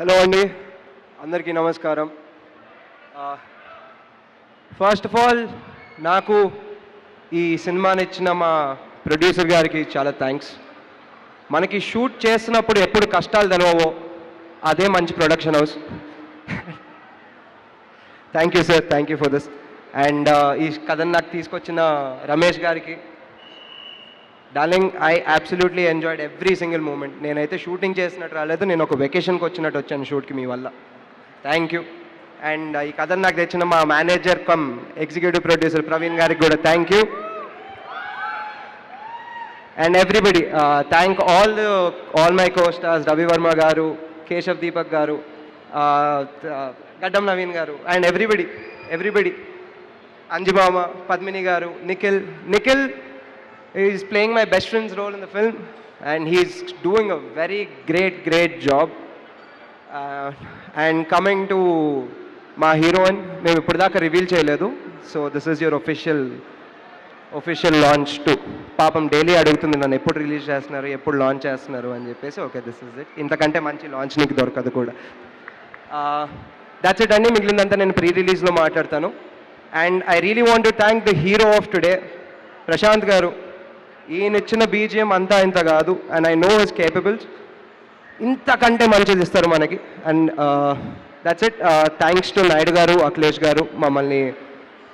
Hello అండి, అందరికీ నమస్కారం. ఫస్ట్ ఆఫ్ ఆల్ నాకు ఈ సినిమాని ఇచ్చిన మా ప్రొడ్యూసర్ గారికి చాలా థ్యాంక్స్. మనకి షూట్ చేస్తున్నప్పుడు ఎప్పుడు కష్టాలు తెలవవో అదే మంచి production house. Thank you sir, thank you for this. And ఈ కథను నాకు తీసుకొచ్చిన రమేష్ గారికి, darling, I absolutely enjoyed every single moment. నేనైతే షూటింగ్ చేసినట్టు రాలేదు, నేను ఒక వెకేషన్కి వచ్చినట్టు వచ్చాను షూట్కి మీ వల్ల. Thank you. అండ్ ఈ కథను నాకు తెచ్చిన మా manager come executive producer Praveen గారికి కూడా thank you. And everybody, thank all my co stars, Ravi Varma గారు, కేశవ్ దీపక్ గారు, గడ్డం నవీన్ గారు, అండ్ ఎవ్రీబడి, అంజుమామ, పద్మిని గారు, Nikhil is playing my best friend's role in the film, and he's doing a very great job. And coming to మా heroine, మేము ఇప్పుడు దాకా reveal చేయలేదు, so this is your official launch to. పాపం డైలీ అడుగుతుంది నన్ను, ఎప్పుడు రిలీజ్ చేస్తున్నారు, ఎప్పుడు లాంచ్ చేస్తున్నారు అని చెప్పేసి. Okay, this is it. ఇంతకంటే మంచి లాంచ్ నీకు దొరకదు కూడా. దాట్స్ ఇట్ అండి. మిగిలిందంతా నేను ప్రీ రిలీజ్లో మాట్లాడతాను. And I really want to thank the hero of today, Prashanth garu. ఈయన ఇచ్చిన బీజిఎం అంతా ఇంత కాదు, and I know his capables. ఇంతకంటే మంచిది ఇస్తారు మనకి. And that's it. Thanks to Naidu garu, Akhilesh garu, మమ్మల్ని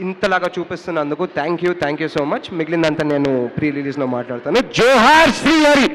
ఇంతలాగా చూపిస్తున్నందుకు థ్యాంక్ యూ సో మచ్. మిగిలినంత నేను ప్రీ రిలీజ్లో మాట్లాడతాను. జోహార్ శ్రీహరి.